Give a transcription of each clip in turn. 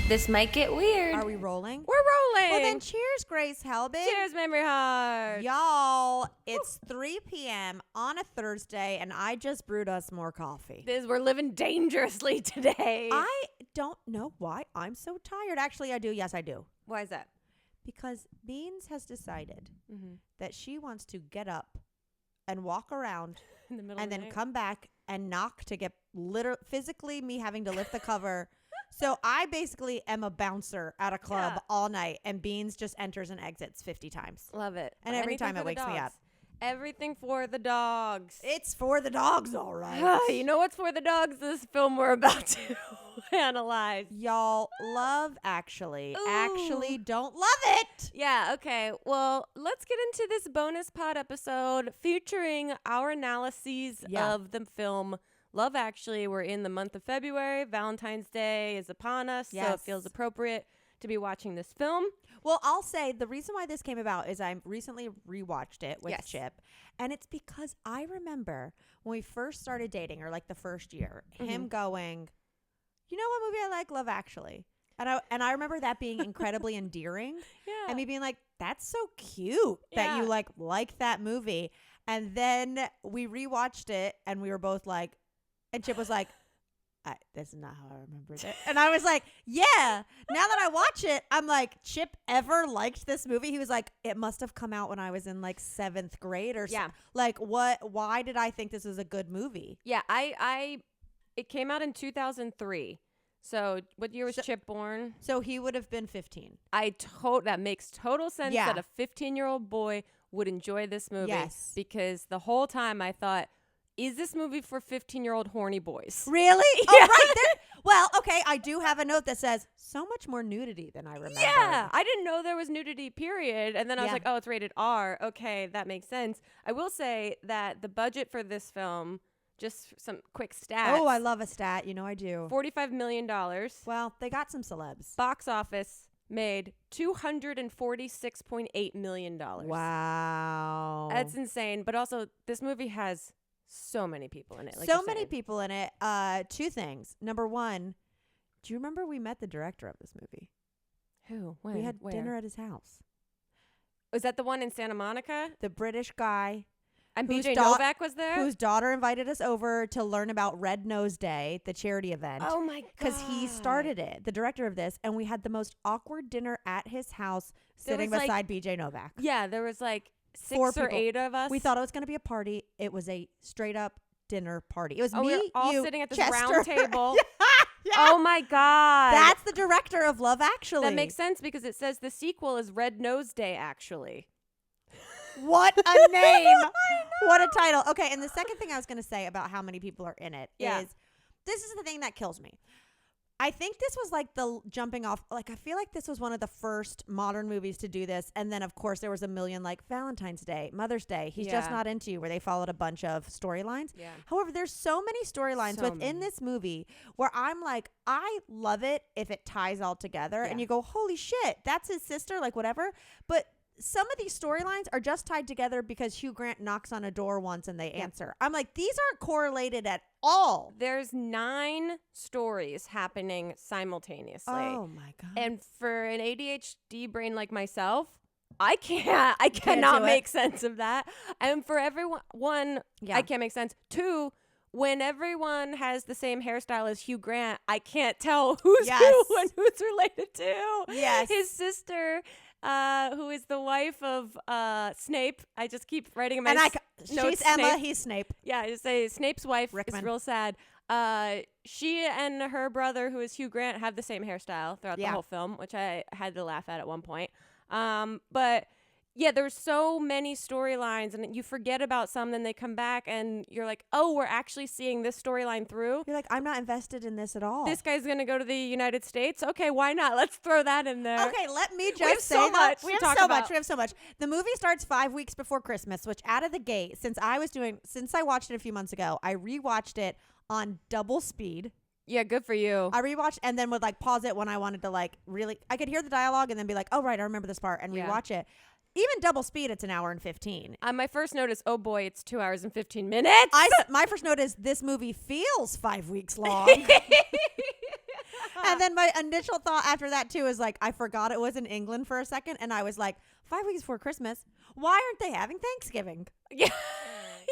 This might get weird. Are we rolling? We're rolling. Well, then cheers, Grace Helbig. Cheers, Memory Heart. Y'all, it's 3 p.m. on a Thursday, and I just brewed us more coffee. We're living dangerously today. I don't know why I'm so tired. Actually, I do. Yes, I do. Why is that? Because Beans has decided Mm-hmm. that she wants to get up and walk around In the middle and of the then night? come back and knock to get physically me having to lift the cover. So I basically am a bouncer at a club Yeah. all night, and Beans just enters and exits 50 times. Love it. And every Anything time it for the wakes me dogs. up. Everything for the dogs. It's for the dogs, all right. You know what's for the dogs? This film we're about to analyze. Y'all, Love Actually. Ooh. Actually don't love it. Yeah, okay. Well, let's get into this bonus pod episode featuring our analyses Yeah. of the film Love Actually. We're in the month of February. Valentine's Day is upon us, so it Yes. feels appropriate to be watching this film. Well, I'll say the reason why this came about is I recently rewatched it with Yes. Chip, and it's because I remember when we first started dating, or like the first year, him going, "You know what movie I like? Love Actually." And I remember that being incredibly endearing, Yeah. and me being like, "That's so cute that you Yeah. like that movie." And then we rewatched it, and we were both like, and Chip was like, this is not how I remembered it. And I was like, yeah. Now that I watch it, I'm like, Chip ever liked this movie? He was like, it must have come out when I was in like 7th grade or Yeah. like what? Why did I think this was a good movie? Yeah, it came out in 2003. So what year was Chip born? So he would have been 15. That makes total sense Yeah. that a 15-year-old boy would enjoy this movie. Yes. Because the whole time I thought, is this movie for 15-year-old horny boys? Really? Oh, right there. Well, okay. I do have a note that says so much more nudity than I remember. Yeah, I didn't know there was nudity, period. And then I was Yeah. like, oh, it's rated R. Okay, that makes sense. I will say that the budget for this film, just some quick stats. Oh, I love a stat. You know I do. $45 million. Well, they got some celebs. Box office made $246.8 million. Wow. That's insane. But also, this movie has so many people in it. Like so you're many saying. people in it. Two things. Number one, do you remember we met the director of this movie? Who? When? We had Where? dinner at his house. Was that the one in Santa Monica? The British guy And Whose BJ da- Novak was there? whose daughter invited us over to learn about Red Nose Day, the charity event. Oh my god. Because he started it, the director of this, and we had the most awkward dinner at his house sitting was, like- beside BJ Novak. Yeah, there was like 6 4 or people. 8 of us. We thought it was going to be a party. It was a straight up dinner party. It was we me, were all you, sitting at this Chester. round table. yeah. Oh my god. That's the director of Love Actually. That makes sense because it says the sequel is Red Nose Day actually. What a name. What a title. Okay, and the second thing I was going to say about how many people are in it Yeah. is this is the thing that kills me. I think this was like the jumping off. Like, I feel like this was one of the first modern movies to do this. And then, of course, there was a million like Valentine's Day, Mother's Day, He's Just Yeah. Not Into You, where they followed a bunch of storylines. Yeah. However, there's so many storylines So within many. this movie where I'm like, I love it if it ties all together. And Yeah. you go, holy shit, that's his sister, like whatever. But some of these storylines are just tied together because Hugh Grant knocks on a door once and they answer. I'm like, these aren't correlated at all. There's 9 stories happening simultaneously. Oh my God. And for an ADHD brain like myself, I cannot do it. make sense of that. And for everyone, one, Yeah. I can't make sense. 2, when everyone has the same hairstyle as Hugh Grant, I can't tell who's Yes. who and who's related to. Yes. His sister, who is the wife of Snape. I just keep writing in my and notes, she's Emma, Snape. he's Snape. Yeah, I just say Snape's wife Rickman. is real sad. She and her brother, who is Hugh Grant, have the same hairstyle throughout the Yeah. whole film, which I had to laugh at one point. But yeah, there's so many storylines, and you forget about some, then they come back, and you're like, oh, we're actually seeing this storyline through. You're like, I'm not invested in this at all. This guy's gonna go to the United States. Okay, why not? Let's throw that in there. Okay, let me have just say so that. much We to have talk so about. much. We have so much. The movie starts 5 weeks before Christmas, which out of the gate, since I watched it a few months ago, I rewatched it on double speed. Yeah, good for you. I rewatched and then would like pause it when I wanted to like really, I could hear the dialogue and then be like, oh, right, I remember this part and Yeah. rewatch it. Even double speed, it's an hour and 15. My first note is, oh boy, it's 2 hours and 15 minutes. My first note is this movie feels 5 weeks long. And then my initial thought after that too is like, I forgot it was in England for a second, and I was like, 5 weeks before Christmas, why aren't they having Thanksgiving? Yeah.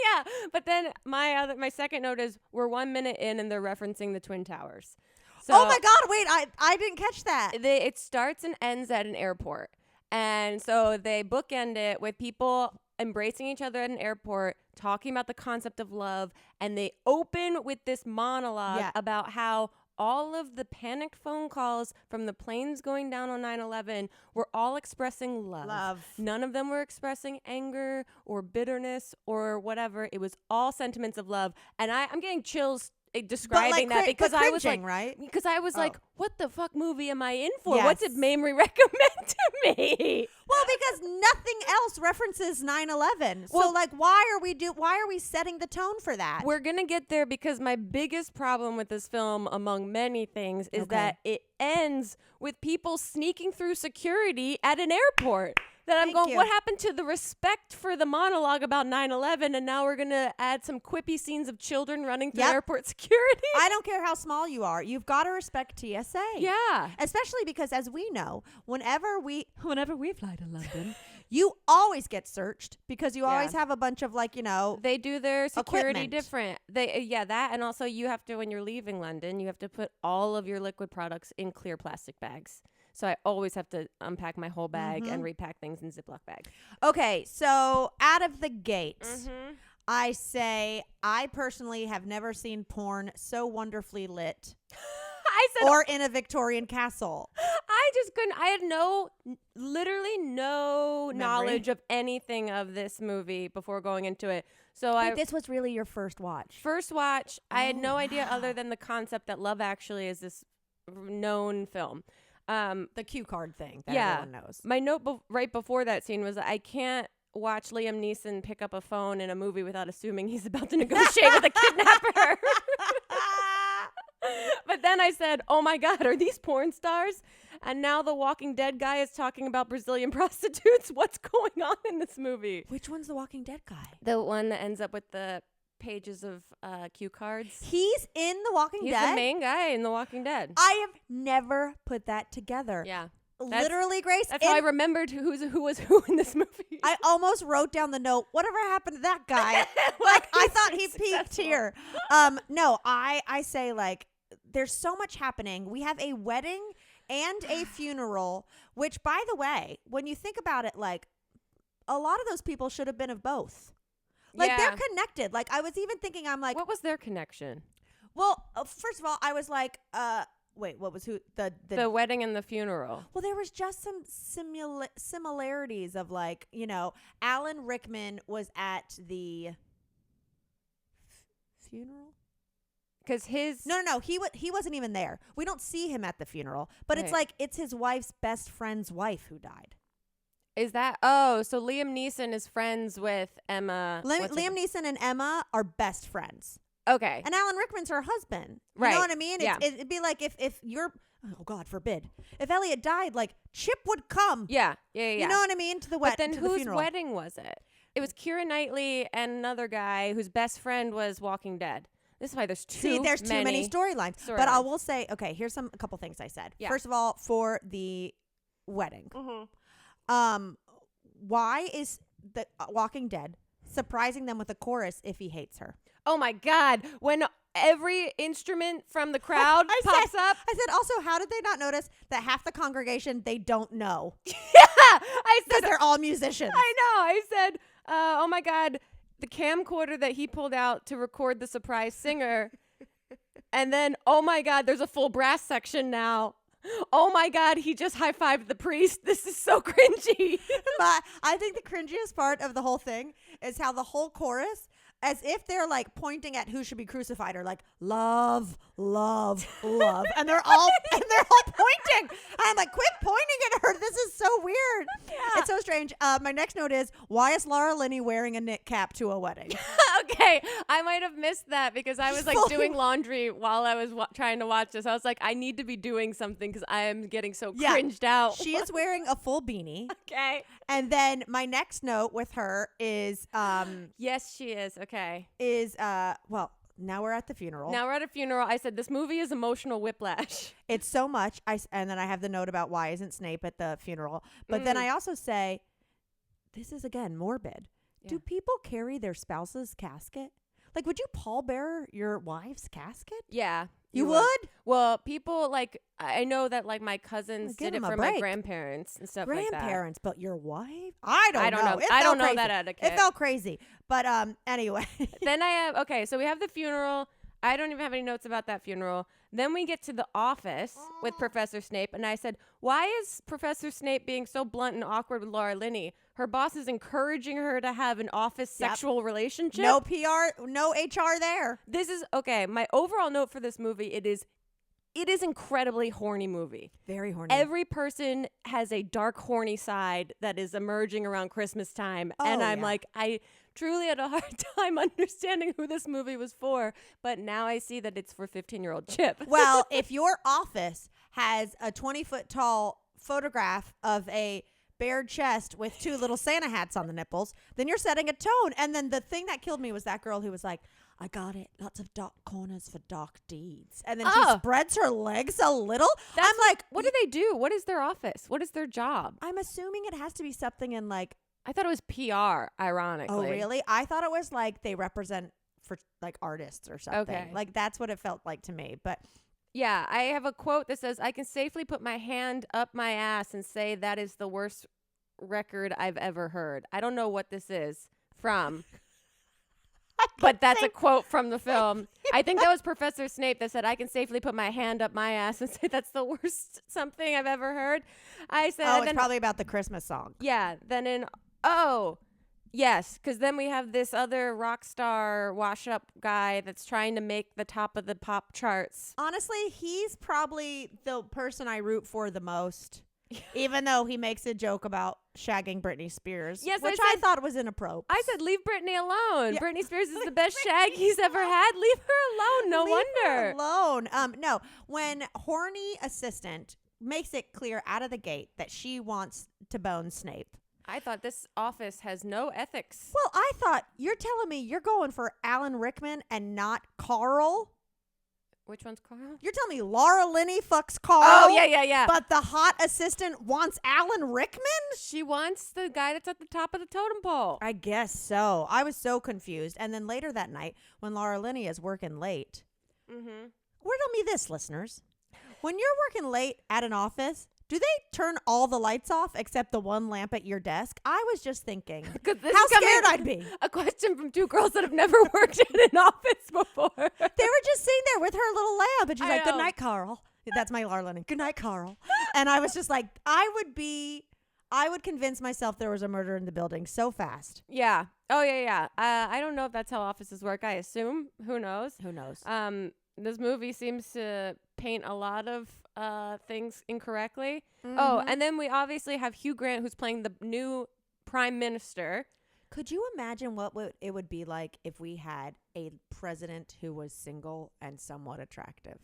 Yeah. But then my second note is we're 1 minute in and they're referencing the Twin Towers. So Oh my God! Wait, I didn't catch that. it starts and ends at an airport. And so they bookend it with people embracing each other at an airport, talking about the concept of love, and they open with this monologue about how all of the panicked phone calls from the planes going down on 9/11 were all expressing love. None of them were expressing anger or bitterness or whatever. It was all sentiments of love. And I'm getting chills describing that because I was like, right? Because I was like, what the fuck movie am I in for? Yes. What did Mamrie recommend to me? Well, because nothing else references 9/11. So Well, like, why are we setting the tone for that? We're going to get there because my biggest problem with this film, among many things, is that it ends with people sneaking through security at an airport. That I'm going, what happened to the respect for the monologue about 9/11? And now we're going to add some quippy scenes of children running through airport security. I don't care how small you are. You've got to respect TSA. Yeah. Especially because, as we know, whenever we fly to London, you always get searched because you always have a bunch of They do their security equipment. different. That, and also you have to, when you're leaving London, you have to put all of your liquid products in clear plastic bags. So I always have to unpack my whole bag and repack things in Ziploc bags. Okay, so out of the gate, Mm-hmm. I say I personally have never seen porn so wonderfully lit I said, or in a Victorian castle. I just couldn't. I had literally no knowledge of anything of this movie before going into it. So This was really your first watch. First watch, I had no idea other than the concept that Love Actually is this known film. The cue card thing that everyone knows. My note right before that scene was that I can't watch Liam Neeson pick up a phone in a movie without assuming he's about to negotiate with a kidnapper. But then I said, oh my God, are these porn stars? And now the Walking Dead guy is talking about Brazilian prostitutes. What's going on in this movie? Which one's the Walking Dead guy? The one that ends up with the pages of cue cards. He's in The Walking Dead? He's the main guy in The Walking Dead. I have never put that together. Yeah. Literally, Grace. That's how I remembered who was who in this movie. I almost wrote down the note. Whatever happened to that guy? I thought he peaked here. No, I say there's so much happening. We have a wedding and a funeral, which, by the way, when you think about it, a lot of those people should have been of both. They're connected. I was even thinking, I'm like, what was their connection? Well, first of all, I was like, wait, what was the wedding and the funeral? Well, there was just some similarities of Alan Rickman was at the funeral. Because no, he wasn't even there. We don't see him at the funeral, but it's his wife's best friend's wife who died. Is that so Liam Neeson is friends with Emma. Liam Neeson and Emma are best friends. Okay. And Alan Rickman's her husband. Right. You know what I mean? Yeah. It'd be like if you're, oh God forbid, if Elliot died, Chip would come. Yeah. You know what I mean? To the But then to the whose funeral. wedding was it? It was Keira Knightley and another guy whose best friend was Walking Dead. This is why there's too many storylines. But I will say, okay, here's a couple things I said. Yeah. First of all, for the wedding, why is the Walking Dead surprising them with a chorus if he hates her? Oh my God. When every instrument from the crowd pops up. I said, also, how did they not notice that half the congregation they don't know? Yeah. I said, Because they're all musicians. I know. I said, oh my God, the camcorder that he pulled out to record the surprise singer. And then, oh my God, there's a full brass section now. Oh my God, he just high-fived the priest. This is so cringy. But I think the cringiest part of the whole thing is how the whole chorus, as if they're pointing at who should be crucified, or love, love, love, and they're all pointing. And I'm like, quit pointing at her. This is so weird. Yeah. It's so strange. My next note is, why is Laura Linney wearing a knit cap to a wedding? Okay, I might have missed that because I was doing laundry while I was trying to watch this. I was like, I need to be doing something because I am getting so cringed out. She is wearing a full beanie. Okay. And then my next note with her is yes, she is. Okay. is well, now we're at the funeral. Now we're at a funeral. I said, this movie is emotional whiplash. It's so much. And then I have the note about why isn't Snape at the funeral. But then I also say, this is, again, morbid. Yeah. Do people carry their spouse's casket? Like, would you pallbearer your wife's casket? Yeah. You would? Well, people, like, I know that, like, my cousins Give did it them a for my break. grandparents and stuff like that. Grandparents, but your wife? I don't know. It I felt don't know crazy. that etiquette. It felt crazy. But anyway. Then I have, okay, so we have the funeral. I don't even have any notes about that funeral. Then we get to the office with Professor Snape. And I said, why is Professor Snape being so blunt and awkward with Laura Linney? Her boss is encouraging her to have an office sexual relationship. No PR, no HR there. This is, okay, my overall note for this movie, it is incredibly horny movie. Very horny. Every person has a dark, horny side that is emerging around Christmas time. And I'm like, I truly had a hard time understanding who this movie was for. But now I see that it's for 15-year-old Chip. Well, if your office has a 20-foot tall photograph of a bare chest with 2 little Santa hats on the nipples, then you're setting a tone. And then the thing that killed me was that girl who was like, I got it. Lots of dark corners for dark deeds. And then she spreads her legs a little. I'm like, what do they do? What is their office? What is their job? I'm assuming it has to be something in like, I thought it was PR, ironically. oh, really? I thought it was like they represent for like artists or something. Okay. Like that's what it felt like to me. But yeah, I have a quote that says, I can safely put my hand up my ass and say that is the worst record I've ever heard. I don't know what this is from. But that's a quote from the film. I think that was Professor Snape that said, I can safely put my hand up my ass and say that's the worst something I've ever heard. I said, oh, it's probably about the Christmas song. Yeah. Then yes, because then we have this other rock star wash up guy that's trying to make the top of the pop charts. Honestly, he's probably the person I root for the most. Even though he makes a joke about shagging Britney Spears, yes, which I thought was inappropriate. I said, leave Britney alone. Yeah. Britney Spears is the best shag he's ever had. Leave her alone. No Leave wonder. her alone. No, when horny assistant makes it clear out of the gate that she wants to bone Snape. I thought this office has no ethics. Well, I thought, you're telling me you're going for Alan Rickman and not Carl? Which one's Carl? You're telling me Laura Linney fucks Carl? Oh, yeah. But the hot assistant wants Alan Rickman? She wants the guy that's at the top of the totem pole. I guess so. I was so confused. And then later that night, when Laura Linney is working late, riddle me this, listeners. When you're working late at an office, do they turn all the lights off except the one lamp at your desk? I was just thinking how scared I'd be. A question from 2 girls that have never worked in an office before. They were just sitting there with her little lamp, and she's I like, "Good know. night, Carl." That's my Laura Linney. Good night, Carl. And I was just like, I would convince myself there was a murder in the building so fast. Yeah. Oh, yeah. I don't know if that's how offices work. I assume. Who knows? Who knows? This movie seems to paint a lot of things incorrectly. Mm-hmm. Oh, and then we obviously have Hugh Grant, who's playing the new prime minister. Could you imagine what it would be like if we had a president who was single and somewhat attractive?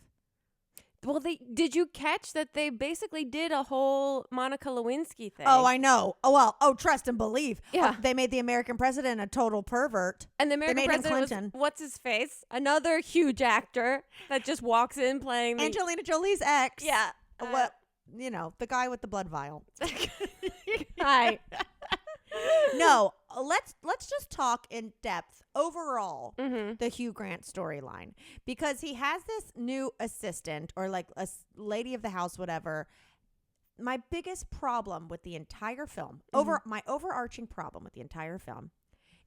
Well, did you catch that they basically did a whole Monica Lewinsky thing? Oh, I know. Trust and believe. Yeah. They made the American president a total pervert. And the American made him president was, Clinton. what's his face? Another huge actor that just walks in playing the... Angelina Jolie's ex. Yeah. The guy with the blood vial. Hi. No, let's just talk in depth overall Mm-hmm. the Hugh Grant storyline, because he has this new assistant or like a lady of the house, whatever. My biggest problem with the entire film, my overarching problem with the entire film,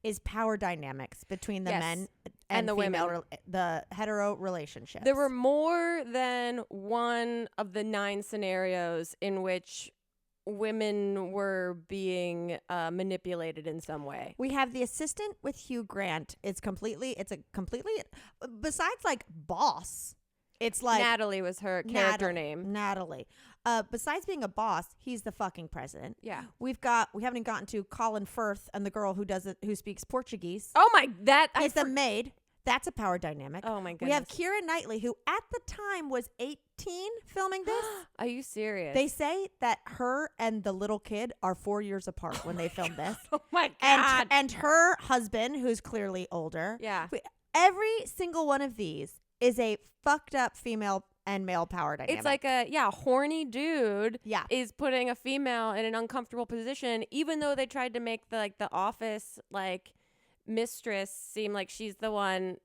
is power dynamics between the Yes. men And the female women. the hetero relationships. There were more than one of the 9 scenarios in which women were being manipulated in some way. We have the assistant with Hugh Grant. It's a completely, besides like boss, it's like Natalie was her character name. Natalie. Besides being a boss, he's the fucking president. Yeah. We haven't gotten to Colin Firth and the girl who speaks Portuguese. Oh my, He's the maid. That's a power dynamic. Oh my goodness. We have Keira Knightley, who at the time was 18 filming this. Are you serious? They say that her and the little kid are 4 years apart when they filmed this. Oh my God. And her husband, who's clearly older. Yeah. Every single one of these is a fucked up female and male power dynamic. It's like a horny dude Yeah. is putting a female in an uncomfortable position, even though they tried to make the office like mistress seem like she's the one,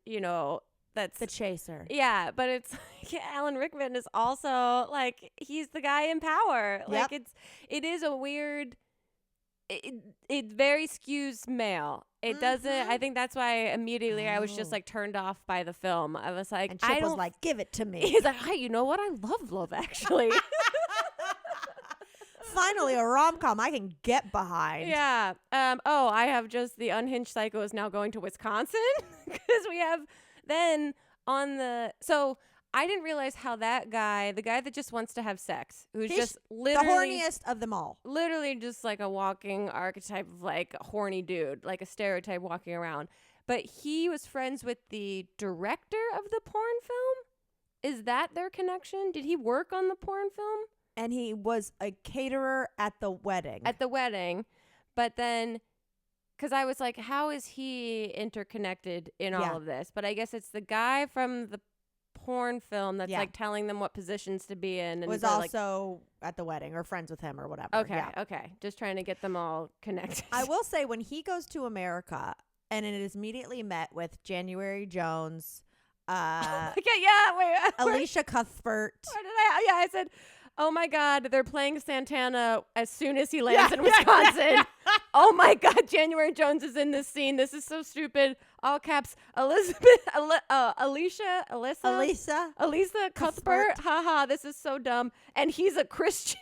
that's the chaser. yeah, but it's like Alan Rickman is also like he's the guy in power. Like it is a weird. It very skews male. It doesn't. I think that's why immediately I was just like turned off by the film. I was like, and Chip was like, "Give it to me." He's like, "Hey, you know what? I love Love Actually." Finally, a rom-com I can get behind. Yeah. Oh, I have just the unhinged psycho is now going to Wisconsin because we have then on the so. I didn't realize how that guy, the guy that just wants to have sex, who's just literally the horniest of them all. Literally just like a walking archetype of like a horny dude, like a stereotype walking around. But he was friends with the director of the porn film. Is that their connection? Did he work on the porn film? And he was a caterer at the wedding. But then, because I was like, how is he interconnected in all of this? But I guess it's the guy from the porn film that's like telling them what positions to be in, and was also at the wedding or friends with him or whatever. Okay, just trying to get them all connected. I will say when he goes to America and it is immediately met with January Jones, Alicia Cuthbert. I said, oh my God, they're playing Santana as soon as he lands in Wisconsin. Oh my God, January Jones is in this scene. This is so stupid. All caps. Alicia Cuthbert. Haha, this is so dumb. And he's a Christian.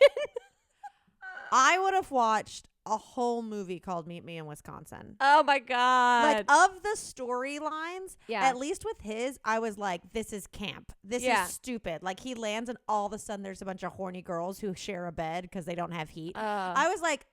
I would have watched a whole movie called Meet Me in Wisconsin. Oh my God. Like of the storylines, at least with his, I was like, this is camp. This is stupid. Like he lands and all of a sudden there's a bunch of horny girls who share a bed because they don't have heat. I was like,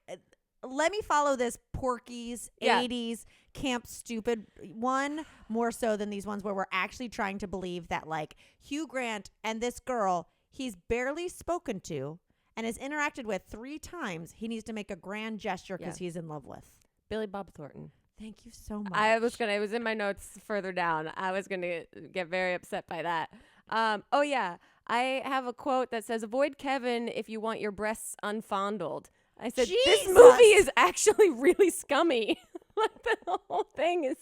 let me follow this Porky's 80s camp stupid one more so than these ones where we're actually trying to believe that like Hugh Grant and this girl he's barely spoken to and has interacted with 3 times, he needs to make a grand gesture because he's in love with. Billy Bob Thornton. Thank you so much. It was in my notes further down. I was going to get very upset by that. I have a quote that says, avoid Kevin if you want your breasts unfondled. I said, this movie is actually really scummy. Like the whole thing is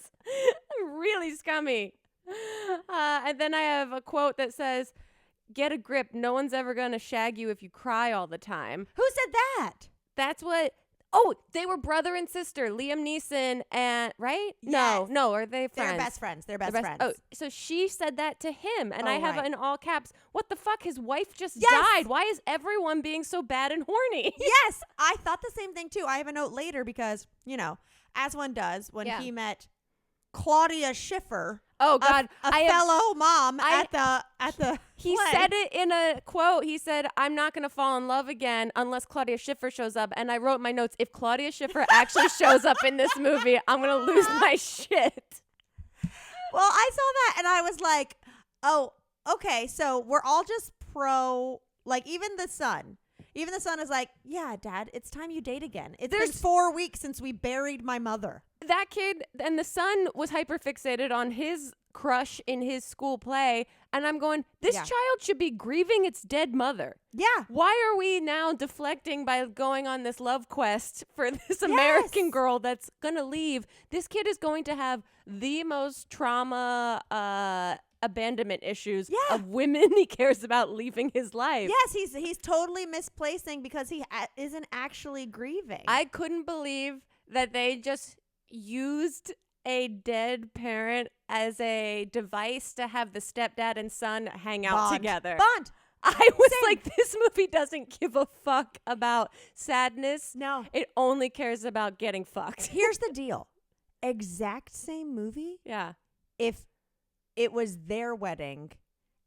really scummy. And then I have a quote that says, get a grip. No one's ever going to shag you if you cry all the time. Who said that? That's what. Oh, they were brother and sister, Liam Neeson and right? Yes. No, are they friends? They're best friends. They're best friends. Oh, so she said that to him, and I have in all caps. What the fuck? His wife just Yes. died. Why is everyone being so bad and horny? Yes, I thought the same thing too. I have a note later because as one does when he met Claudia Schiffer. Oh God, a fellow mom at the. He said it in a quote. He said, "I'm not going to fall in love again unless Claudia Schiffer shows up." And I wrote in my notes, if Claudia Schiffer actually shows up in this movie, I'm going to lose my shit. Well, I saw that and I was like, "Oh, okay." So we're all just pro. Like even the son. Even the son is like, yeah, Dad, it's time you date again. It's been 4 weeks since we buried my mother. That kid and the son was hyperfixated on his crush in his school play. And I'm going, this child should be grieving its dead mother. Yeah. Why are we now deflecting by going on this love quest for this American girl that's going to leave? This kid is going to have the most trauma abandonment issues of women he cares about leaving his life. Yes, he's totally misplacing because he isn't actually grieving. I couldn't believe that they just used a dead parent as a device to have the stepdad and son hang out together. Bond. I was like, this movie doesn't give a fuck about sadness. No. It only cares about getting fucked. Here's the deal. Exact same movie. Yeah. If it was their wedding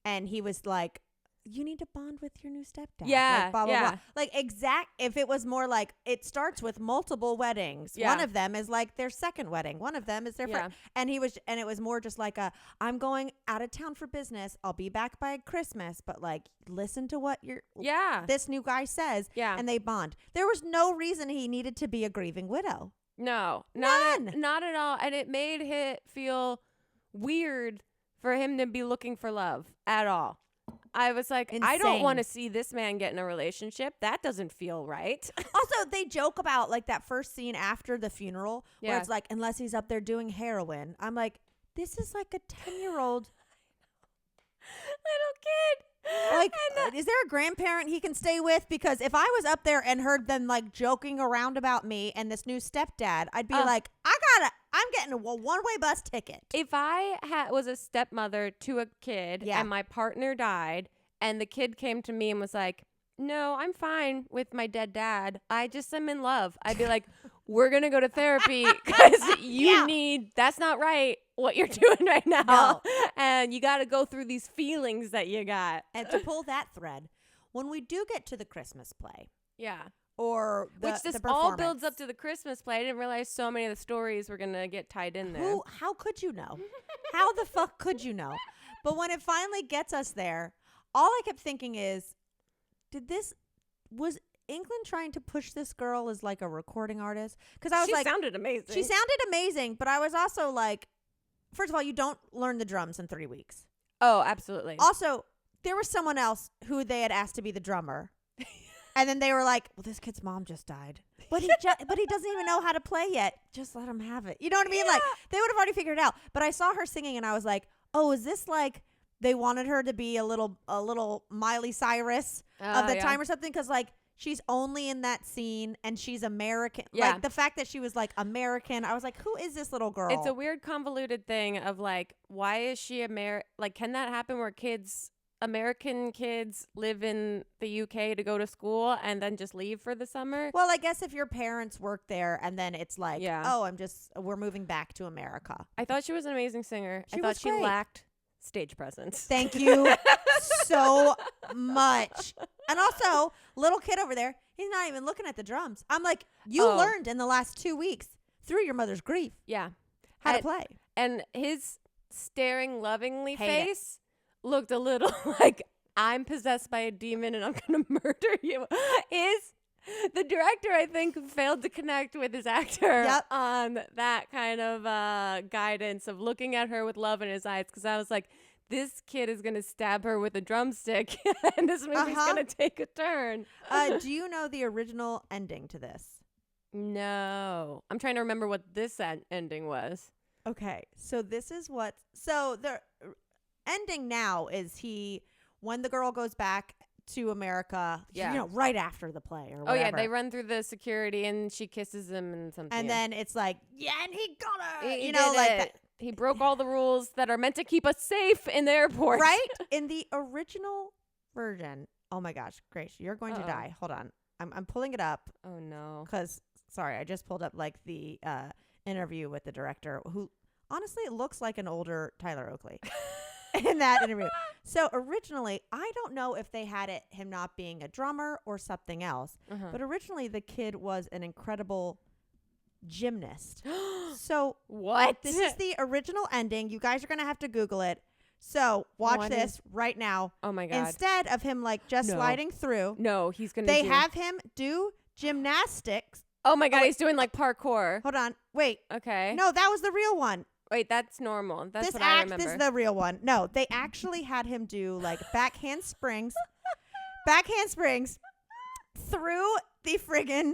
and he was like, you need to bond with your new stepdad. Yeah. Like, blah, blah, blah. Like if it was more like it starts with multiple weddings. Yeah. One of them is like their second wedding. One of them is their first. And it was more just like I'm going out of town for business. I'll be back by Christmas. But like, listen to what this new guy says. Yeah. And they bond. There was no reason he needed to be a grieving widow. No. None. Not at all. And it made it feel weird for him to be looking for love at all. I was like, I don't Insane. want to see this man get in a relationship. That doesn't feel right. Also, they joke about like that first scene after the funeral where Yeah. it's like, unless he's up there doing heroin. I'm like, this is like a 10-year-old. Little kid. Like, And, is there a grandparent he can stay with? Because if I was up there and heard them like joking around about me and this new stepdad, I'd be like, I'm getting a one-way bus ticket. if I was a stepmother to a kid Yeah. and my partner died and the kid came to me and was like, no, I'm fine with my dead dad. I just am in love. I'd be like, we're going to go to therapy because that's not right what you're doing right now. No. And you got to go through these feelings that you got. And to pull that thread, when we do get to the Christmas play Yeah. or Which this the all builds performance, up to the Christmas play. I didn't realize so many of the stories were going to get tied in there. how could you know? How the fuck could you know? But when it finally gets us there, all I kept thinking is, was England trying to push this girl as like a recording artist? Because I was She like, sounded amazing. she sounded amazing, but I was also like, first of all, you don't learn the drums in 3 weeks. Oh, absolutely. Also, there was someone else who they had asked to be the drummer. And then they were like, well, this kid's mom just died. But he doesn't even know how to play yet. Just let him have it. You know what I mean? Like, they would have already figured it out. But I saw her singing and I was like, oh, is this like they wanted her to be a little Miley Cyrus of the time or something? Because like she's only in that scene and she's American. Yeah. Like the fact that she was like American, I was like, who is this little girl? It's a weird convoluted thing of like, why is she like, can that happen where American kids live in the UK to go to school and then just leave for the summer? Well, I guess if your parents work there and then it's like, Yeah. oh, we're moving back to America. I thought she was an amazing singer. She I thought was she great. lacked stage presence. Thank you so much. And also, little kid over there, he's not even looking at the drums. I'm like, you Oh. learned in the last 2 weeks through your mother's grief Yeah. how to play. And his staring lovingly Hate it. face looked a little like, I'm possessed by a demon and I'm going to murder you. The director, I think, failed to connect with his actor Yep. on that kind of guidance of looking at her with love in his eyes. Because I was like, this kid is going to stab her with a drumstick and this movie's Uh-huh. going to take a turn. Do you know the original ending to this? No. I'm trying to remember what this ending was. Okay, so this is so the ending now is when the girl goes back to America, Yeah. right after the play or Oh, whatever. yeah. They run through the security and she kisses him and something. And then it's like, yeah, and he got her. He like did that. it. He broke all the rules that are meant to keep us safe in the airport. Right? In the original version, oh my gosh, Grace, you're going to Uh-oh. die. Hold on. I'm pulling it up Oh, no. because, sorry, I just pulled up like the interview with the director who, honestly, it looks like an older Tyler Oakley in that interview. So originally, I don't know if they had him not being a drummer or something else, Uh-huh. but originally the kid was an incredible gymnast. So What? this is the original ending. You guys are going to have to Google it. So watch What this right now. Oh, my God. Instead of him like just No. sliding through, No, he's going to they have him do gymnastics. Oh, my God. wait. He's doing like parkour. Hold on. Wait. Okay. No, that was the real one. Wait, that's normal. That's this what I remember. This is the real one. No, they actually had him do like backhand springs through the friggin'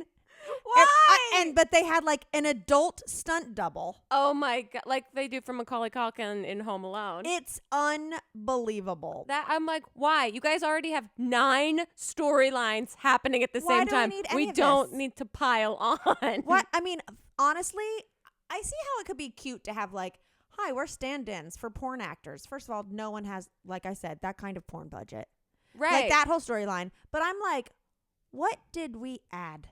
Why? but they had like an adult stunt double. Oh, my God. Like they do for Macaulay Culkin in Home Alone. It's unbelievable. That I'm like, why? You guys already have 9 storylines happening at the Why same do we time. need any of don't this? need to pile on. What? I mean, honestly, I see how it could be cute to have like, hi, we're stand-ins for porn actors. First of all, no one has, like I said, that kind of porn budget. Right. Like that whole storyline. But I'm like, what did we add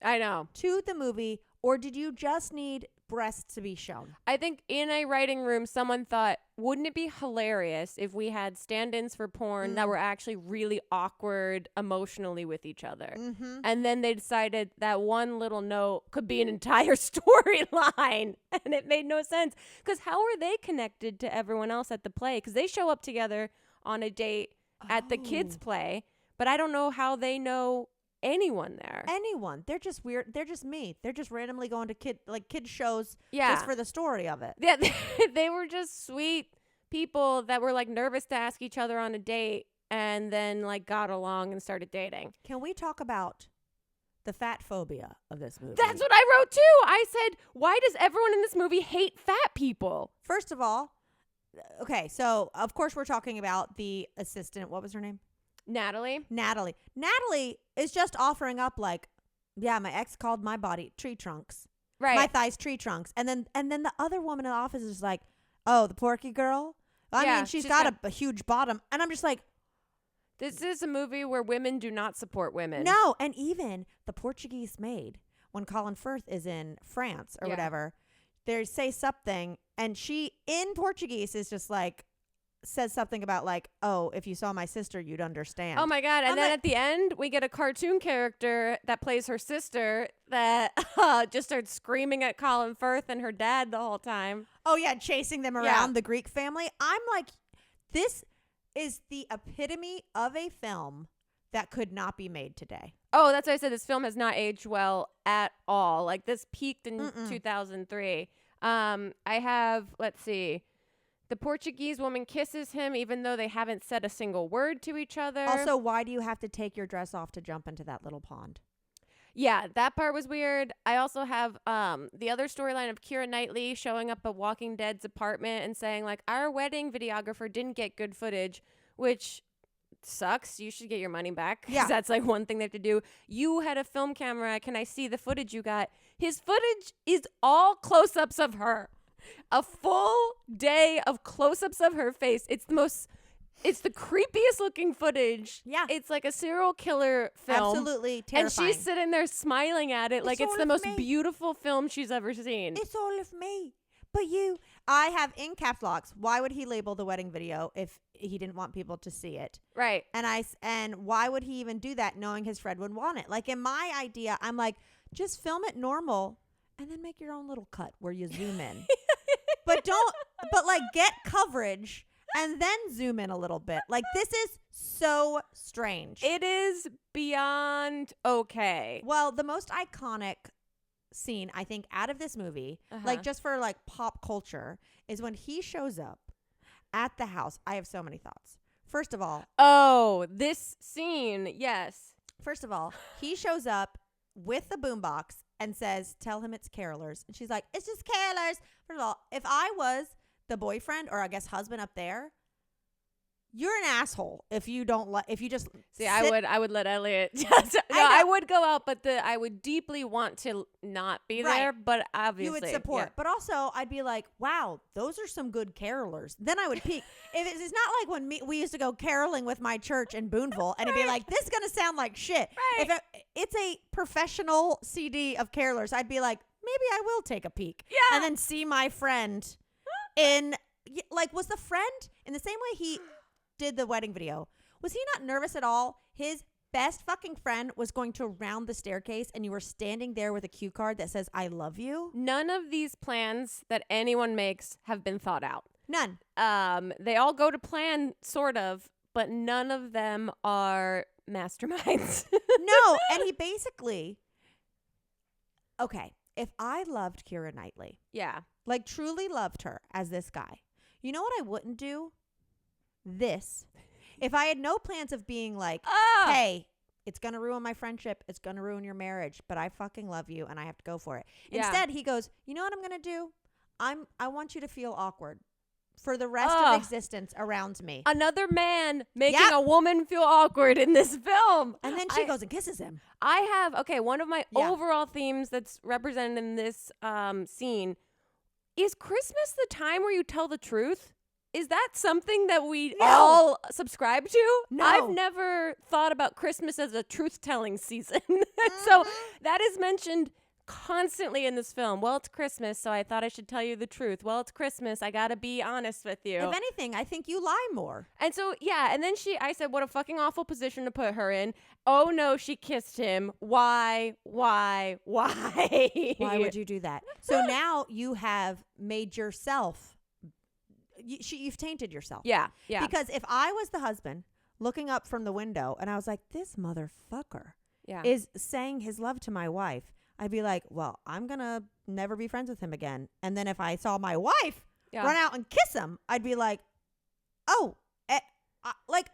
I know. to the movie? Or did you just need breasts to be shown? I think in a writing room, someone thought, wouldn't it be hilarious if we had stand-ins for porn that were actually really awkward emotionally with each other? Mm-hmm. And then they decided that one little note could be an entire storyline. And it made no sense. Because how are they connected to everyone else at the play? Because they show up together on a date at the kids' play. But I don't know how they know anyone there. Anyone. They're just weird. They're just me. They're just randomly going to kid shows Yeah. just for the story of it. Yeah, they were just sweet people that were like nervous to ask each other on a date and then like got along and started dating. Can we talk about the fat phobia of this movie? That's what I wrote too. I said, why does everyone in this movie hate fat people? First of all, okay, so of course we're talking about the assistant. What was her name? Natalie. Natalie. Natalie is just offering up like, yeah, my ex called my body tree trunks. Right. My thighs tree trunks. And then the other woman in the office is like, oh, the Porky girl? I Yeah, mean, she's she's got got- a huge bottom. And I'm just like, This is a movie where women do not support women. no. And even the Portuguese maid, when Colin Firth is in France or Yeah. whatever, they say something and she in Portuguese is just like, says something about like, oh, if you saw my sister, you'd understand. Oh my God. And I'm then like- at the end, we get a cartoon character that plays her sister that just starts screaming at Colin Firth and her dad the whole time. Oh yeah, chasing them around the Greek family. I'm like, this is the epitome of a film that could not be made today. Oh, that's why I said this film has not aged well at all. Like this peaked in Mm-mm. 2003. I have, let's see, the Portuguese woman kisses him even though they haven't said a single word to each other. Also, why do you have to take your dress off to jump into that little pond? yeah, that part was weird. I also have the other storyline of Keira Knightley showing up at Walking Dead's apartment and saying like, our wedding videographer didn't get good footage, which sucks. You should get your money back. 'Cause Yeah. that's like one thing they have to do. You had a film camera. Can I see the footage you got? His footage is all close-ups of her. A full day of close-ups of her face. It's the creepiest looking footage. Yeah. It's like a serial killer film. Absolutely And terrifying. she's sitting there smiling at it like It's it's all the of most me. beautiful film she's ever seen. It's all of me. But you, I have in caps locks. Why would he label the wedding video if he didn't want people to see it? Right. And why would he even do that knowing his friend would want it? Like in my idea, I'm like, just film it normal and then make your own little cut where you zoom in. but like get coverage and then zoom in a little bit. Like this is so strange. It is beyond okay. Well, the most iconic scene I think out of this movie, Uh-huh. like just for like pop culture, is when he shows up at the house. I have so many thoughts. First of all, This scene, yes. he shows up with the boombox and says, "Tell him it's carolers." And she's like, "It's just carolers." First of all, if I was the boyfriend or I guess husband up there, you're an asshole if you don't if you just See, I would let Elliot. I I know. would go out, but I would deeply want to not be Right. there. But obviously, you would support. But also, I'd be like, wow, those are some good carolers. Then I would peek. If it's not like when we used to go caroling with my church in Boonville, and it'd be like, this is going to sound like shit. Right. If it's a professional CD of carolers, I'd be like, maybe I will take a peek. Yeah. And then see my friend was the friend, in the same way he did the wedding video, was he not nervous at all? His best fucking friend was going to round the staircase and you were standing there with a cue card that says, I love you. None of these plans that anyone makes have been thought out. None. They all go to plan, sort of, but none of them are masterminds. No. And he basically, okay, if I loved Keira Knightley, Yeah. like truly loved her as this guy, you know what I wouldn't do? This. If I had no plans of being like, Oh, hey, it's going to ruin my friendship. It's going to ruin your marriage, but I fucking love you and I have to go for it. Yeah. Instead, he goes, you know what I'm going to do? I want you to feel awkward for the rest Ugh. of existence around me. another man making Yep. a woman feel awkward in this film. And then she I- goes and kisses him. I have, okay, one of my Yeah. overall themes that's represented in this scene is Christmas the time where you tell the truth? Is that something that we No. all subscribe to? No. I've never thought about Christmas as a truth-telling season. So that is mentioned constantly in this film. Well, it's Christmas, so I thought I should tell you the truth. Well, it's Christmas. I got to be honest with you. If anything, I think you lie more. And so, yeah, and then I said, what a fucking awful position to put her in. Oh no, she kissed him. Why? Why would you do that? So now you have made yourself, you've tainted yourself. Yeah, yeah. Because if I was the husband looking up from the window and I was like, this motherfucker Yeah. is saying his love to my wife, I'd be like, well, I'm going to never be friends with him again. And then if I saw my wife run out and kiss him, I'd be like, oh,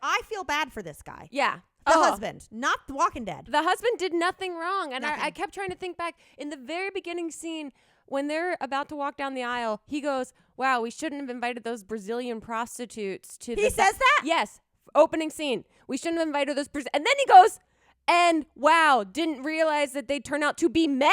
I feel bad for this guy. Yeah. The husband, not The Walking Dead. The husband did nothing wrong. And Nothing. I kept trying to think back. In the very beginning scene, when they're about to walk down the aisle, he goes, wow, we shouldn't have invited those Brazilian prostitutes to He says that? Yes. Opening scene. We shouldn't have invited those and then he goes, and wow, didn't realize that they turn out to be men.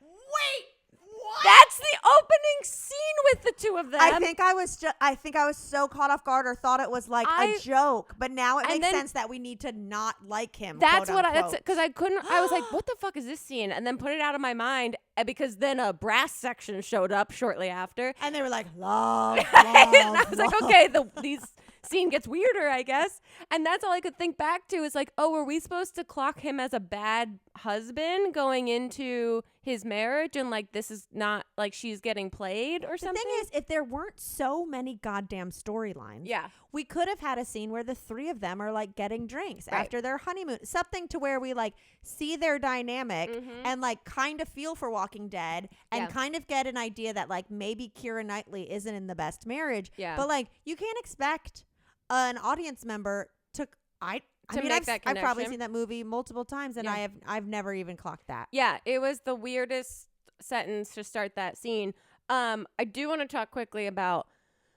Wait, what? That's the opening scene with the two of them. I think I was so caught off guard or thought it was like a joke, but now it makes sense that we need to not like him. That's quote what unquote. because I couldn't. I was like, what the fuck is this scene? And then put it out of my mind because then a brass section showed up shortly after, and they were like, love, and I was love. like, okay, these scene gets weirder, I guess. And that's all I could think back to is like, oh, were we supposed to clock him as a bad husband going into his marriage and like this is not like she's getting played or something? The thing is, if there weren't so many goddamn storylines, Yeah. we could have had a scene where the three of them are like getting drinks Right. after their honeymoon, something to where we like see their dynamic and like kind of feel for Walking Dead and Yeah. kind of get an idea that like maybe Keira Knightley isn't in the best marriage. Yeah. But like you can't expect an audience member to I To mean, make that I've probably connection. seen that movie multiple times and Yeah. I've never even clocked that. Yeah, it was the weirdest sentence to start that scene. I do want to talk quickly about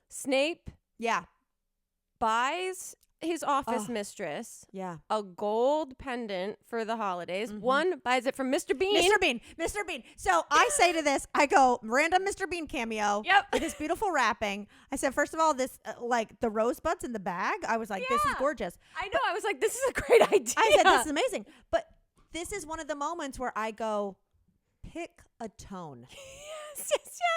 Snape Yeah. buys his office Ugh. mistress Yeah. a gold pendant for the holidays. Mhm. One buys it from Mr. Bean. Mr. Bean. So I say to this, I go, random Mr. Bean cameo. Yep. With this beautiful wrapping. I said, first of all, this, like the rosebuds in the bag. I was like, this is Yeah. gorgeous. I know. I was like, this is a great idea. I said, this is amazing. But this is one of the moments where I go, pick a tone. yes.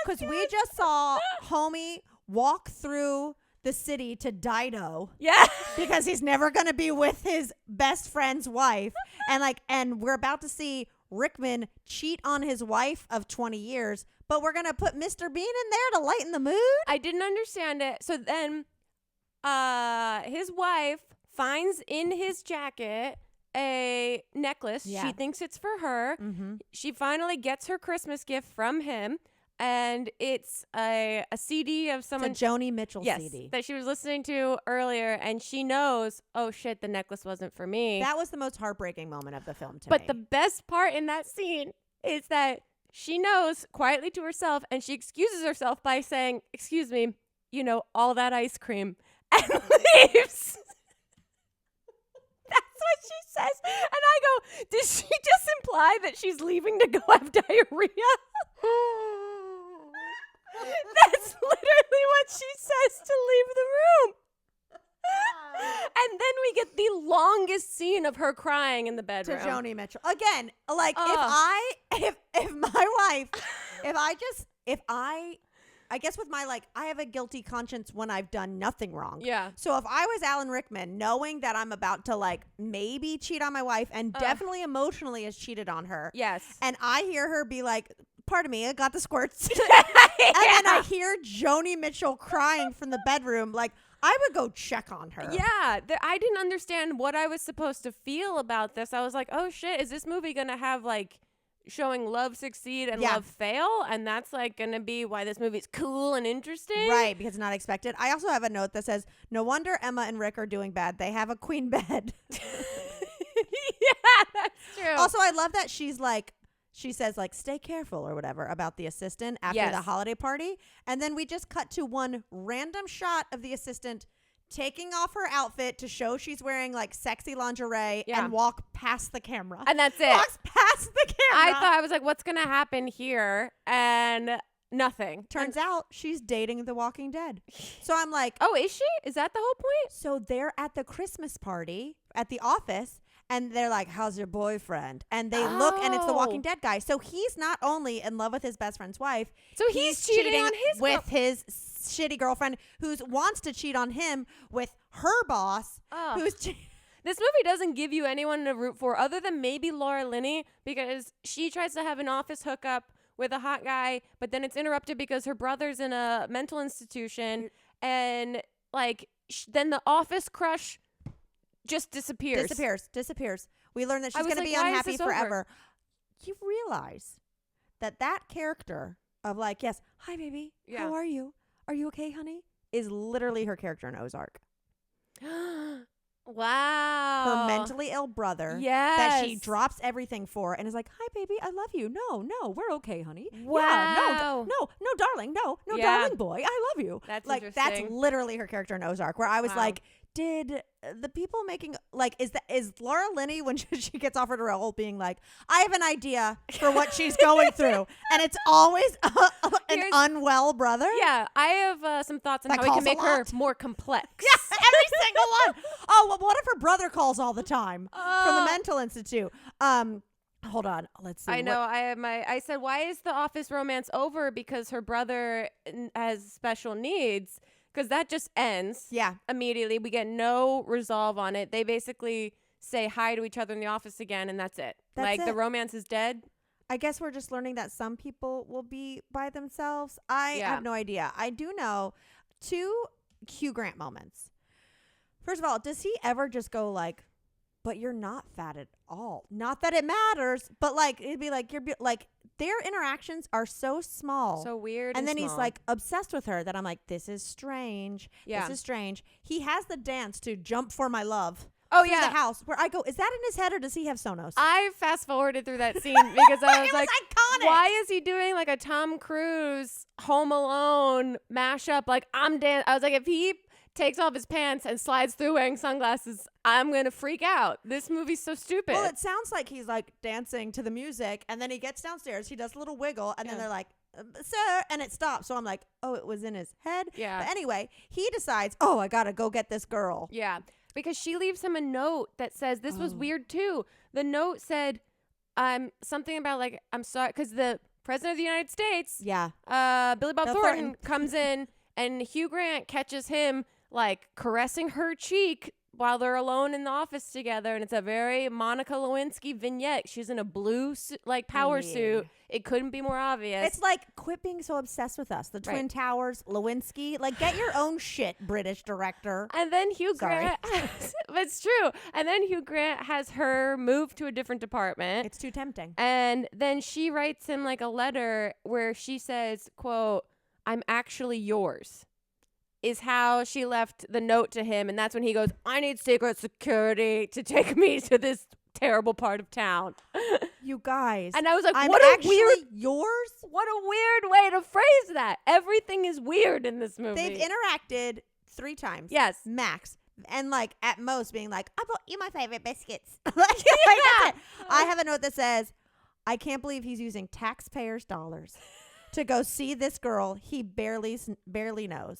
Because we just saw homie walk through the city to Dido. Yeah. Because he's never going to be with his best friend's wife. And we're about to see Rickman cheat on his wife of 20 years, but we're going to put Mr. Bean in there to lighten the mood. I didn't understand it. So then his wife finds in his jacket a necklace. Yeah. She thinks it's for her. Mm-hmm. She finally gets her Christmas gift from him, and it's a CD of someone. It's a Joni Mitchell yes, CD. that she was listening to earlier, and she knows, oh shit, the necklace wasn't for me. That was the most heartbreaking moment of the film to me. But the best part in that scene is that she knows quietly to herself, and she excuses herself by saying, excuse me, all that ice cream, and leaves. That's what she says. And I go, did she just imply that she's leaving to go have diarrhea? That's literally what she says to leave the room. And then we get the longest scene of her crying in the to bedroom. Joni Mitchell. Again, like if my wife, I guess with my I have a guilty conscience when I've done nothing wrong. Yeah. So if I was Alan Rickman, knowing that I'm about to maybe cheat on my wife and definitely emotionally has cheated on her. Yes. And I hear her be like, pardon me, I got the squirts. And then I hear Joni Mitchell crying from the bedroom. I would go check on her. Yeah, I didn't understand what I was supposed to feel about this. I was like, oh shit, is this movie gonna have showing love succeed and Yeah. love fail? And that's gonna be why this movie's cool and interesting? Right, because it's not expected. I also have a note that says, no wonder Emma and Rick are doing bad. They have a queen bed. Yeah, that's true. Also, I love that she says stay careful or whatever about the assistant after Yes. the holiday party. And then we just cut to one random shot of the assistant taking off her outfit to show she's wearing sexy lingerie Yeah. and walk past the camera. and that's it. Walks past the camera. I was like, what's gonna happen here? And nothing. Turns out she's dating The Walking Dead. So I'm like, Oh, is she? Is that the whole point? so they're at the Christmas party at the office and they're like, how's your boyfriend? And they look and it's the Walking Oh. Dead guy. So he's not only in love with his best friend's wife, So he's cheating on his with his shitty girlfriend who wants to cheat on him with her boss Oh. who's This movie doesn't give you anyone to root for other than maybe Laura Linney, because she tries to have an office hookup with a hot guy, but then it's interrupted because her brother's in a mental institution, and then the office crush just disappears. disappears. We learn that I she's was going to like, be why is unhappy this over? forever. You realize that character of like, yes, hi baby, Yeah. how are you? Are you okay, honey? Is literally her character in Ozark. Wow. Her mentally ill brother Yes. that she drops everything for and is like, hi baby, I love you. No, we're okay, honey. Wow. Yeah, no, darling, no, Yeah. darling boy, I love you. That's like interesting. that's literally her character in Ozark, where I was Wow. like, did the people making like is Laura Linney when she gets offered a role being like, I have an idea for what she's going through, and it's always an Here's- unwell brother. Yeah, I have some thoughts on That how we can calls a make her lot. more complex. Yes, every single one. Oh, well, what if her brother calls all the time from the Oh. mental institute? Hold on, let's see. I know. I said, why is the office romance over? Because her brother has special needs. Because that just ends Yeah, immediately. We get no resolve on it. They basically say hi to each other in the office again, and that's it. That's like it. the romance is dead. I guess we're just learning that some people will be by themselves. I Yeah. have no idea. I do know 2 Hugh Grant moments. First of all, does he ever just go like, but you're not fat at all? Not that it matters, but like it'd be like like their interactions are so small. So weird. And then he's small. like obsessed with her that I'm like, this is strange. Yeah. This is strange. He has the dance to Jump for My Love. oh through yeah. the house where I go, is that in his head or does he have Sonos? I fast forwarded through that scene because I was It was like, iconic. why is he doing like a Tom Cruise Home Alone mashup? Like I was like, if he takes off his pants and slides through wearing sunglasses, I'm gonna freak out. This movie's so stupid. Well, it sounds like he's like dancing to the music, and then he gets downstairs, he does a little wiggle, and then Yeah. they're like, sir, and it stops. So I'm like, oh, it was in his head. Yeah. But anyway, he decides, oh, I gotta go get this girl. Yeah, because she leaves him a note that says this was Oh. weird too. The note said, something about like, I'm sorry, because the president of the United States, Yeah. Billy Bob Bill Thornton, Thornton. comes in, and Hugh Grant catches him like caressing her cheek while they're alone in the office together, and it's a very Monica Lewinsky vignette. She's in a blue like power mean, suit. It couldn't be more obvious. It's like, quit being so obsessed with us. The Twin Right. Towers, Lewinsky. Like, get your own shit, British director. And then Hugh Sorry. Grant, but it's true. And then Hugh Grant has her move to a different department. It's too tempting. And then she writes him like a letter where she says, quote, I'm actually yours, is how she left the note to him. And that's when he goes, I need secret security to take me to this terrible part of town. You guys. And I was like, I'm what a actually weird, yours? what a weird way to phrase that. Everything is weird in this movie. They've interacted 3 times. Yes. Max. And like at most being like, I bought you my favorite biscuits. Like, that's it. I have a note that says, I can't believe he's using taxpayers' dollars to go see this girl he barely knows.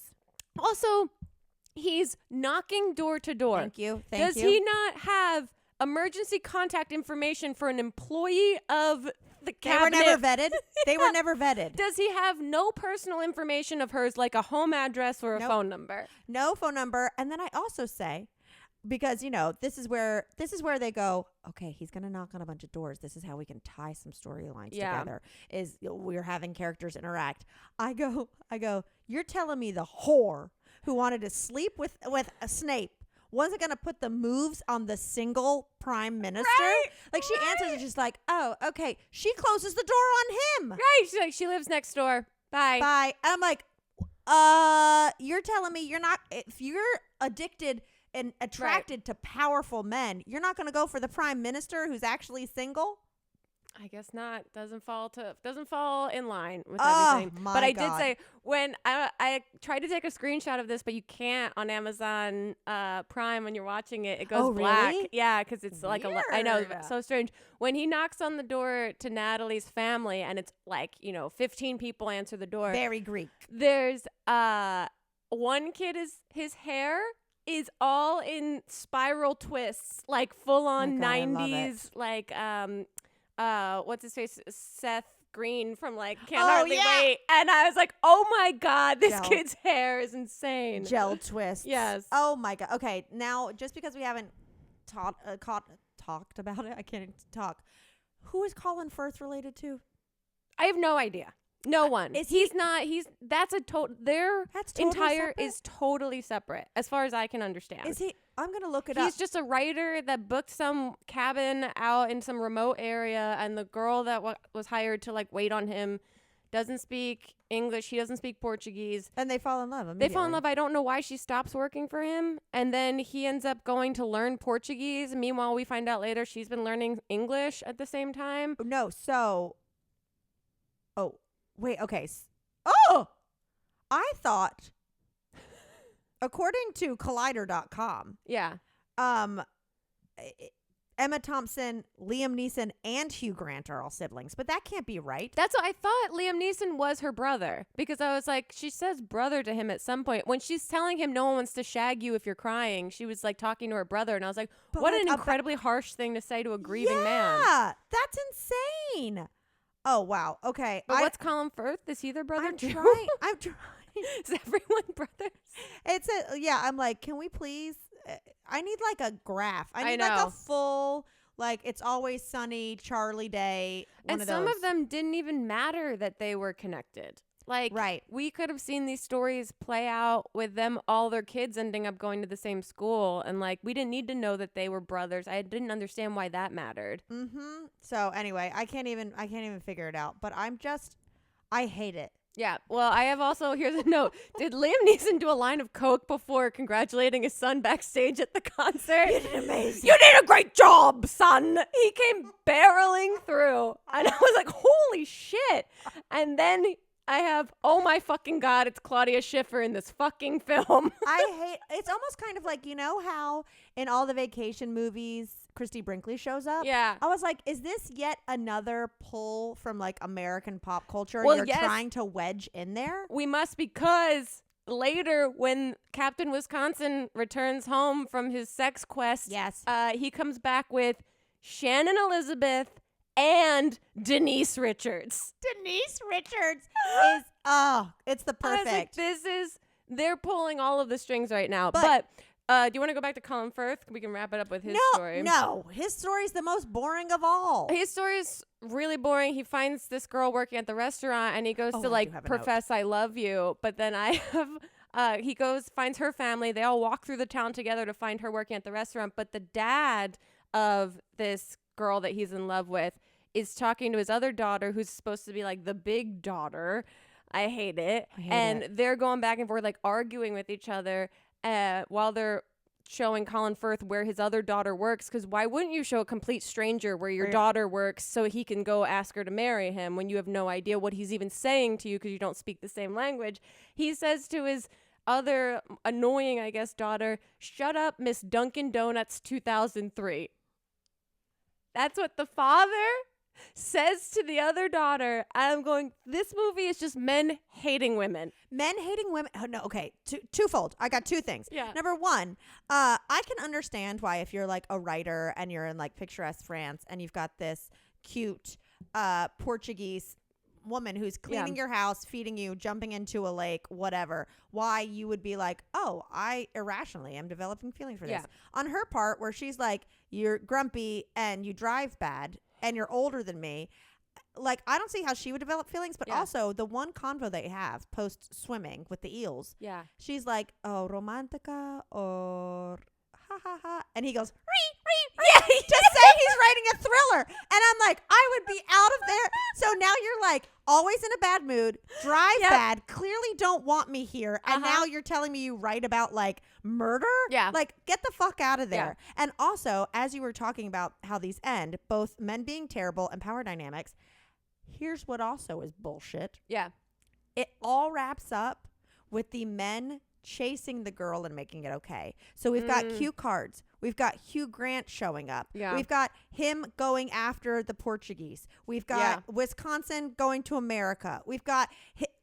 Also, he's knocking door to door. Thank you. Does he not have emergency contact information for an employee of the They cabinet? were never vetted. They were never vetted. Does he have no personal information of hers, like a home address or a Nope. phone number? No phone number. And then I also say, because this is where they go, okay, he's gonna knock on a bunch of doors. This is how we can tie some storylines Yeah. together. Is we're having characters interact. I go, you're telling me the whore who wanted to sleep with a Snape wasn't gonna put the moves on the single prime minister? Right, Like she answers right. it just like, oh, okay. She closes the door on him. Right. She's like, she lives next door. Bye. Bye. And I'm like, you're telling me you're not, if you're addicted and attracted to powerful men, you're not going to go for the prime minister who's actually single? I guess not. Doesn't fall in line with Oh, everything. my But I God. did say when I tried to take a screenshot of this, but you can't on Amazon Prime when you're watching it. It goes Oh, black. really? Yeah, because it's like I know, Weird. so strange. When he knocks on the door to Natalie's family, and it's like 15 people answer the door. Very Greek. There's one kid his hair is all in spiral twists, like full on God, I love 90s, like what's his face, Seth Green from like Can't Oh, Hardly yeah. Wait, and I was like, oh my God, this Gel. kid's hair is insane. Gel twists. Yes. Oh my God. Okay. Now, just because we haven't talked about it, I can't even talk. Who is Colin Firth related to? I have no idea. No one. Is He's not. That's a total. Their That's totally entire separate? is totally separate, as far as I can understand. Is he? I'm gonna look it up. He's just a writer that booked some cabin out in some remote area, and the girl that was hired to like wait on him doesn't speak English. He doesn't speak Portuguese. And they fall in love They immediately. fall in love. I don't know why she stops working for him, and then he ends up going to learn Portuguese. Meanwhile, we find out later she's been learning English at the same time. No, so. Oh, wait. Okay. Oh, I thought, according to Collider.com, Yeah. Emma Thompson, Liam Neeson, and Hugh Grant are all siblings, but that can't be right. That's what I thought. Liam Neeson was her brother because I was like, she says brother to him at some point. When she's telling him no one wants to shag you if you're crying, she was like talking to her brother. And I was like, But what like an a incredibly harsh thing to say to a grieving man. Yeah, that's insane. Oh, wow. Okay. But what's Colin Firth? Is he their brother I'm too? trying. I'm trying. Is everyone brothers? It's yeah. I'm like, can we please? I need like a graph. I I need like know. a full, like, It's Always Sunny, Charlie Day. One And of some those. of them didn't even matter that they were connected. Like, Right. we could have seen these stories play out with them, all their kids ending up going to the same school. And, like, we didn't need to know that they were brothers. I didn't understand why that mattered. Mm-hmm. So anyway, I can't even figure it out. But I hate it. Yeah. Well, I have also, here's a note. Did Liam Neeson do a line of coke before congratulating his son backstage at the concert? You did amazing. You did a great job, son. He came barreling through. And I was like, holy shit. And then I have, oh my fucking God, it's Claudia Schiffer in this fucking film. It's almost kind of like, you know how in all the vacation movies, Christy Brinkley shows up? Yeah. I was like, is this yet another pull from like American pop culture Well, you're yes. trying to wedge in there? We must, because later when Captain Wisconsin returns home from his sex quest, Yes. he comes back with Shannon Elizabeth and Denise Richards. Denise Richards is it's the I was like, perfect. they're pulling all of the strings right now. But- But do you want to go back to Colin Firth? We can wrap it up with his story. No, his story's the most boring of all. His story is really boring. He finds this girl working at the restaurant and he goes Oh, to I like do have a note. profess I love you. But then I have he goes, finds her family. They all walk through the town together to find her working at the restaurant. But the dad of this girl that he's in love with is talking to his other daughter, who's supposed to be like the big daughter. I hate it. And they're going back and forth, like arguing with each other while they're showing Colin Firth where his other daughter works. Because why wouldn't you show a complete stranger where your daughter works so he can go ask her to marry him when you have no idea what he's even saying to you because you don't speak the same language? He says to his other annoying, I guess, daughter, "Shut up, Miss Dunkin' Donuts 2003. That's what the father says to the other daughter. I'm going, this movie is just men hating women. Men hating women. Oh, no, okay. Twofold. I got two things. Yeah. Number one, I can understand why if you're like a writer and you're in like picturesque France and you've got this cute Portuguese woman who's cleaning your house, feeding you, jumping into a lake, whatever, why you would be like, oh, I irrationally am developing feelings for this. Yeah. On her part, where she's like, you're grumpy and you drive bad and you're older than me, like, I don't see how she would develop feelings, but Yeah. also the one convo they have post swimming with the eels, Yeah. she's like, oh, romantica or ha ha ha. And he goes, Yeah. just say he's writing a thriller. And I'm like, I would be out of there. So now you're like always in a bad mood, drive Yep. bad, clearly don't want me here. And Uh-huh. now you're telling me you write about like murder? Yeah. Like, get the fuck out of there. And also, as you were talking about how these end, both men being terrible and power dynamics, here's what also is bullshit. Yeah. It all wraps up with the men chasing the girl and making it okay. So we've got cue cards. We've got Hugh Grant showing up. Yeah. We've got him going after the Portuguese. We've got Wisconsin going to America. We've got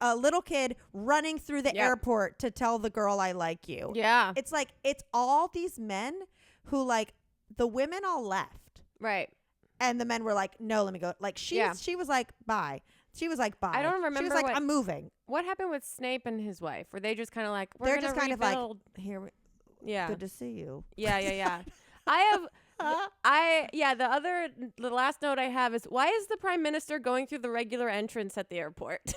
a little kid running through the airport to tell the girl I like you. Yeah. It's like, it's all these men who, like, the women all left. Right. And the men were like, no, let me go. Like, she was like, bye. She was like, bye. I don't She remember was like, what- I'm moving. What happened with Snape and his wife? Were they just kind of like, They're just kind of like, rebuild? here, Yeah. good to see you. Yeah. The last note I have is, why is the prime minister going through the regular entrance at the airport?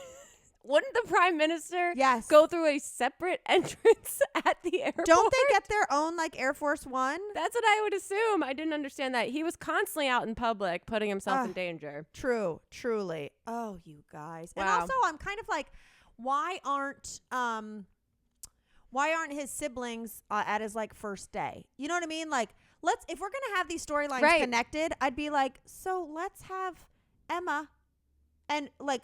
wouldn't the prime minister Yes. go through a separate entrance at the airport? Don't they get their own like Air Force One? That's what I would assume. I didn't understand that. He was constantly out in public putting himself in danger. True, truly. Oh, you guys. And Wow. also, I'm kind of like, why aren't his siblings at his like first day? You know what I mean? Like, if we're gonna have these storylines Right. connected, I'd be like, so let's have Emma, and like.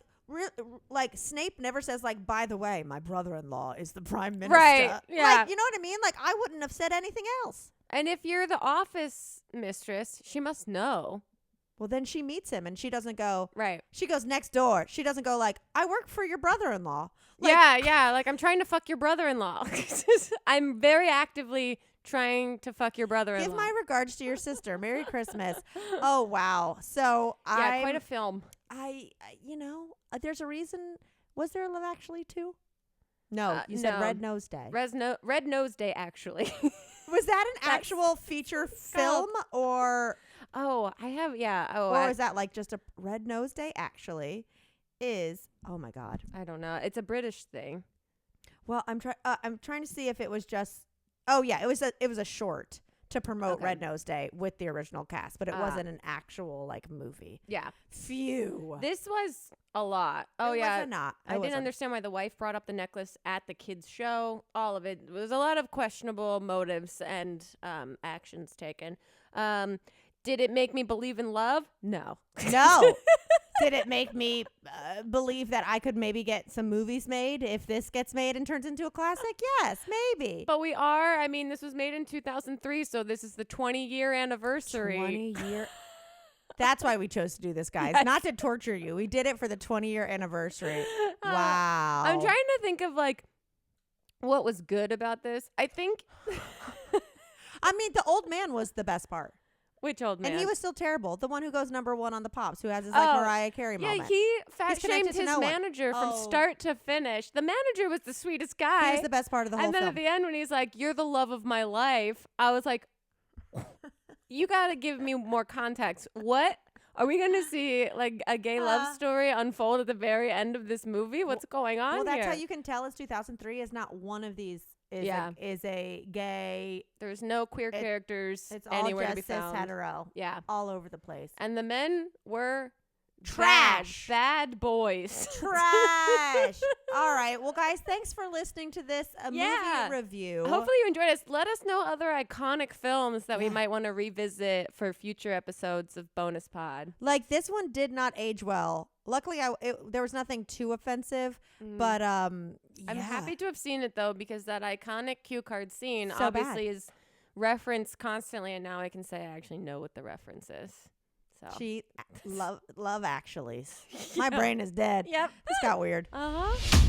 Like Snape never says like, by the way, my brother-in-law is the prime minister. Right, yeah. Like, you know what I mean? Like, I wouldn't have said anything else. And if you're the office mistress, she must know. Well, then she meets him and she doesn't go, Right. she goes next door. She doesn't go like, I work for your brother-in-law. Like, Yeah. Like, I'm trying to fuck your brother-in-law. I'm very actively trying to fuck your brother-in-law. give my regards to your sister. Merry Christmas. Oh, wow. So yeah, quite a film. there's a reason. Was there a Love Actually 2? No, you said no. Red Nose Day. Red Nose Day, actually. Was that an actual feature film or Oh, I have, yeah. Oh, or was that like just a Red Nose Day actually is, oh my God. I don't know. It's a British thing. Well, I'm trying to see if it was just, oh yeah, it was a short to promote Okay. Red Nose Day with the original cast, but it Ah. wasn't an actual like movie. Yeah. Phew. This was a lot. Oh, It yeah. wasn't not. I didn't understand why the wife brought up the necklace at the kids' show. All of it. There was a lot of questionable motives and actions taken. Did it make me believe in love? No. No. Did it make me believe that I could maybe get some movies made if this gets made and turns into a classic? Yes, maybe. But we are. I mean, this was made in 2003, so this is the 20-year anniversary. 20-year. That's why we chose to do this, guys. Yes. Not to torture you. We did it for the 20-year anniversary. Wow. I'm trying to think of like what was good about this. I think I mean, the old man was the best part. which old man? And he was still terrible. The one who goes number 1 on the Pops, who has his like Oh, Mariah Carey yeah, moment. he fat He's connected shamed to his no one. manager from Oh. start to finish. The manager was the sweetest guy. He was the best part of the whole And then film. at the end, when he's like, "You're the love of my life," I was like, "You gotta give me more context. What are we gonna see? Like a gay love story unfold at the very end of this movie? What's going on well, that's here?" how you can tell it's 2003 is not one of these is, Yeah. is a gay. There's no queer characters It's all anywhere to just be cis found. hetero. Yeah, All over the place. and the men were Trash. bad boys. Trash. All right. Well, guys, thanks for listening to this Yeah. movie review. Hopefully you enjoyed us. Let us know other iconic films that we Yeah. might want to revisit for future episodes of Bonus Pod. Like this one did not age well. Luckily, there was nothing too offensive, but I'm yeah. happy to have seen it though, because that iconic cue card scene So obviously is referenced constantly, and now I can say I actually know what the reference is. So She love actuallys. My brain is dead. Yep. This got weird. Uh huh.